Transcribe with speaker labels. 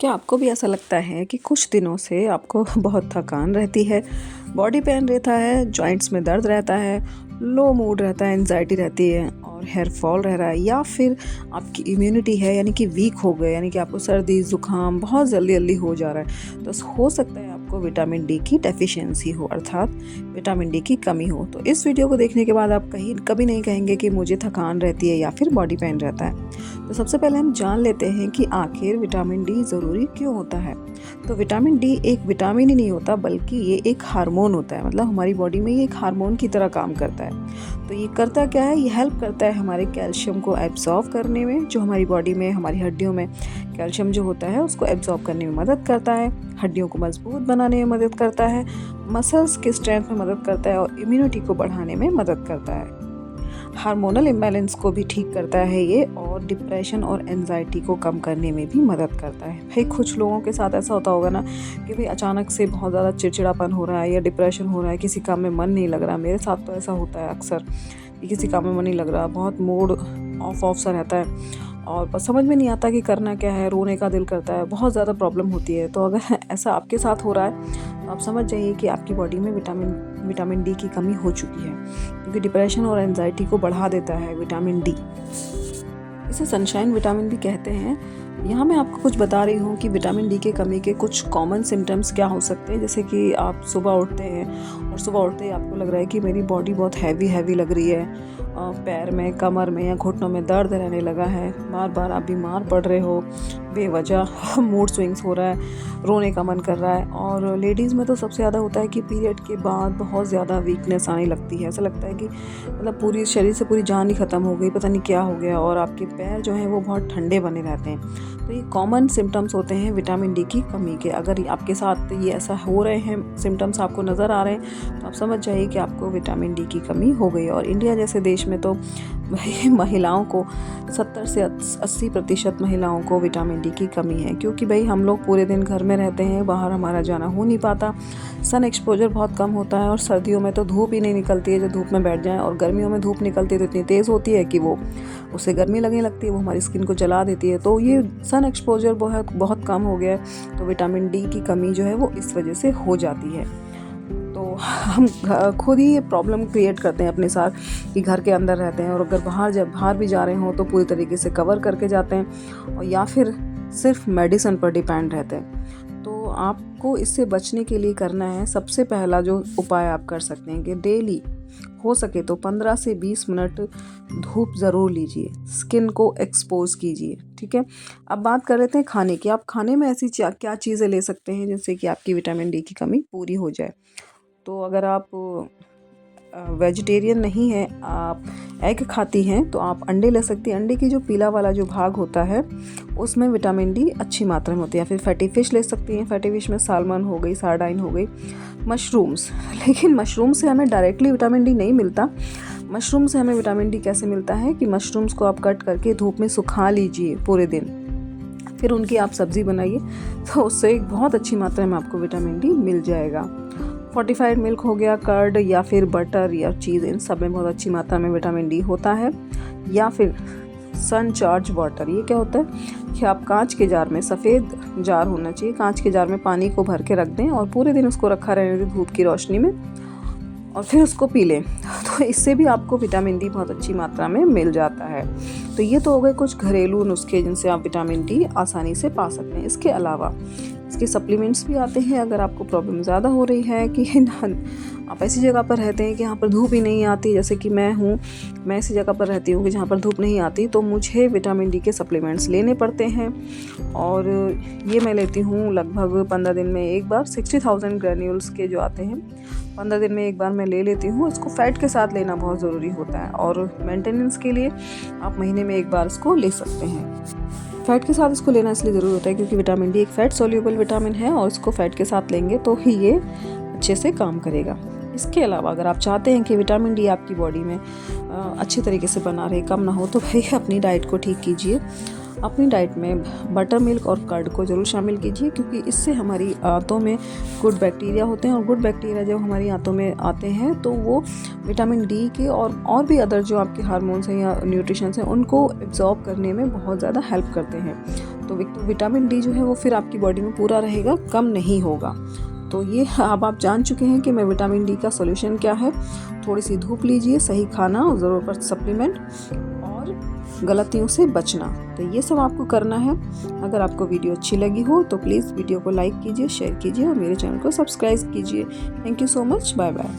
Speaker 1: क्या आपको भी ऐसा लगता है कि कुछ दिनों से आपको बहुत थकान रहती है, बॉडी पेन रहता है, जॉइंट्स में दर्द रहता है, लो मूड रहता है, एंजाइटी रहती है और हेयर फॉल रह रहा है, या फिर आपकी इम्यूनिटी है यानी कि वीक हो गए, यानी कि आपको सर्दी ज़ुकाम बहुत जल्दी जल्दी हो जा रहा है। तो हो सकता है आपको विटामिन डी की डेफिशिएंसी हो, अर्थात विटामिन डी की कमी हो। तो इस वीडियो को देखने के बाद आप कभी नहीं कहेंगे कि मुझे थकान रहती है या फिर बॉडी पेन रहता है। तो सबसे पहले हम जान लेते हैं कि आखिर विटामिन डी ज़रूरी क्यों होता है। तो विटामिन डी एक विटामिन ही नहीं होता, बल्कि ये एक हार्मोन होता है। मतलब हमारी बॉडी में ये एक हार्मोन की तरह काम करता है। तो ये करता क्या है, ये हेल्प करता है हमारे कैल्शियम को एब्जॉर्ब करने में, जो हमारी बॉडी में, हमारी हड्डियों में कैल्शियम जो होता है उसको एब्जॉर्ब करने में मदद करता है, हड्डियों को मजबूत बनाने में मदद करता है, मसल्स की स्ट्रेंथ में मदद करता है और इम्यूनिटी को बढ़ाने में मदद करता है। हार्मोनल इम्बैलेंस को भी ठीक करता है ये, और डिप्रेशन और एंजाइटी को कम करने में भी मदद करता है। भाई कुछ लोगों के साथ ऐसा होता होगा ना कि भाई अचानक से बहुत ज़्यादा चिड़चिड़ापन हो रहा है या डिप्रेशन हो रहा है, किसी काम में मन नहीं लग रहा। मेरे साथ तो ऐसा होता है अक्सर कि किसी काम में मन नहीं लग रहा, बहुत मूड ऑफ सा रहता है और बस समझ में नहीं आता कि करना क्या है, रोने का दिल करता है, बहुत ज़्यादा प्रॉब्लम होती है। तो अगर ऐसा आपके साथ हो रहा है तो आप समझ जाइए कि आपकी बॉडी में विटामिन डी की कमी हो चुकी है, क्योंकि डिप्रेशन और एंजाइटी को बढ़ा देता है विटामिन डी। इसे सनशाइन विटामिन भी कहते हैं। यहाँ मैं आपको कुछ बता रही हूँ कि विटामिन डी की कमी के कुछ कॉमन सिम्टम्स क्या हो सकते हैं। जैसे कि आप सुबह उठते हैं और सुबह उठते ही आपको लग रहा है कि मेरी बॉडी बहुत हैवी लग रही है, पैर में, कमर में या घुटनों में दर्द रहने लगा है, बार बार आप बीमार पड़ रहे हो, बेवजह मूड स्विंग्स हो रहा है, रोने का मन कर रहा है। और लेडीज़ में तो सबसे ज़्यादा होता है कि पीरियड के बाद बहुत ज़्यादा वीकनेस आने लगती है। ऐसा लगता है कि मतलब पूरी शरीर से पूरी जान ही ख़त्म हो गई, पता नहीं क्या हो गया, और आपके पैर जो हैं वो बहुत ठंडे बने रहते हैं। तो ये कॉमन सिम्टम्स होते हैं विटामिन डी की कमी के। अगर आपके साथ ये ऐसा हो रहे हैं, सिम्टम्स आपको नज़र आ रहे हैं, तो आप समझ जाइए कि आपको विटामिन डी की कमी हो गई। और इंडिया जैसे देश में तो महिलाओं को 70 से 80% महिलाओं को विटामिन डी की कमी है, क्योंकि भाई हम लोग पूरे दिन घर में रहते हैं, बाहर हमारा जाना हो नहीं पाता, सन एक्सपोजर बहुत कम होता है, और सर्दियों में तो धूप ही नहीं निकलती है जो धूप में बैठ जाए, और गर्मियों में धूप निकलती है तो इतनी तेज़ होती है कि वो उससे गर्मी लगने लगती है, वो हमारी स्किन को जला देती है। तो ये सन एक्सपोजर बहुत कम हो गया है, तो विटामिन डी की कमी जो है वो इस वजह से हो जाती है। तो हम खुद ही ये प्रॉब्लम क्रिएट करते हैं अपने साथ कि घर के अंदर रहते हैं, और अगर बाहर भी जा रहे हों तो पूरी तरीके से कवर करके जाते हैं, और या फिर सिर्फ मेडिसिन पर डिपेंड रहते हैं। तो आपको इससे बचने के लिए करना है, सबसे पहला जो उपाय आप कर सकते हैं कि डेली हो सके तो 15 से 20 मिनट धूप ज़रूर लीजिए, स्किन को एक्सपोज कीजिए। ठीक है, अब बात कर लेते हैं खाने की। आप खाने में ऐसी क्या चीज़ें ले सकते हैं जिससे कि आपकी विटामिन डी की कमी पूरी हो जाए। तो अगर आप वेजिटेरियन नहीं है, आप एग खाती हैं, तो आप अंडे ले सकती हैं। अंडे की जो पीला वाला जो भाग होता है उसमें विटामिन डी अच्छी मात्रा में होती है। या फिर फैटी फिश ले सकती हैं, फैटी फिश में सालमन हो गई, सार्डाइन हो गई, मशरूम्स। लेकिन मशरूम से हमें डायरेक्टली विटामिन डी नहीं मिलता। मशरूम से हमें विटामिन डी कैसे मिलता है कि मशरूम्स को आप कट करके धूप में सुखा लीजिए पूरे दिन, फिर उनकी आप सब्ज़ी बनाइए, तो उससे एक बहुत अच्छी मात्रा में आपको विटामिन डी मिल जाएगा। फोर्टिफाइड मिल्क हो गया, कर्ड या फिर बटर या चीज़, इन सब में बहुत अच्छी मात्रा में विटामिन डी होता है। या फिर सन चार्ज वाटर। ये क्या होता है कि आप कांच के जार में, सफ़ेद जार होना चाहिए, कांच के जार में पानी को भर के रख दें और पूरे दिन उसको रखा रहने दें धूप की रोशनी में, और फिर उसको पी लें। तो इससे भी आपको विटामिन डी बहुत अच्छी मात्रा में मिल जाता है। तो ये तो हो गए कुछ घरेलू नुस्खे जिनसे आप विटामिन डी आसानी से पा सकते हैं। इसके अलावा इसके सप्लीमेंट्स भी आते हैं। अगर आपको प्रॉब्लम ज़्यादा हो रही है कि आप ऐसी जगह पर रहते हैं कि यहाँ पर धूप ही नहीं आती, जैसे कि मैं ऐसी जगह पर रहती हूँ कि जहाँ पर धूप नहीं आती, तो मुझे विटामिन डी के सप्लीमेंट्स लेने पड़ते हैं। और ये मैं लेती हूँ लगभग 15 दिन में एक बार। 60,000 ग्रैन्यूल्स के जो आते हैं, 15 दिन में एक बार मैं ले लेती हूँ। इसको फैट के साथ लेना बहुत ज़रूरी होता है, और मेंटेनेंस के लिए आप महीने में एक बार इसको ले सकते हैं। फ़ैट के साथ इसको लेना इसलिए ज़रूरी होता है क्योंकि विटामिन डी एक फ़ैट सोल्यूबल विटामिन है, और इसको फ़ैट के साथ लेंगे तो ही ये अच्छे से काम करेगा। इसके अलावा अगर आप चाहते हैं कि विटामिन डी आपकी बॉडी में अच्छी तरीके से बना रहे, कम ना हो, तो भाई अपनी डाइट को ठीक कीजिए। अपनी डाइट में बटर मिल्क और कर्ड को ज़रूर शामिल कीजिए, क्योंकि इससे हमारी आंतों में गुड बैक्टीरिया होते हैं और गुड बैक्टीरिया जब हमारी आंतों में आते हैं तो वो विटामिन डी के और भी अदर जो आपके हार्मोन्स हैं या न्यूट्रिशंस हैं उनको एब्जॉर्ब करने में बहुत ज़्यादा हेल्प करते हैं। तो विटामिन डी जो है वो फिर आपकी बॉडी में पूरा रहेगा, कम नहीं होगा। तो ये अब आप जान चुके हैं कि मैं विटामिन डी का सॉल्यूशन क्या है। थोड़ी सी धूप लीजिए, सही खाना, ज़रूरत पर सप्लीमेंट और गलतियों से बचना। तो ये सब आपको करना है। अगर आपको वीडियो अच्छी लगी हो तो प्लीज़ वीडियो को लाइक कीजिए, शेयर कीजिए और मेरे चैनल को सब्सक्राइब कीजिए। Thank you so much. Bye bye.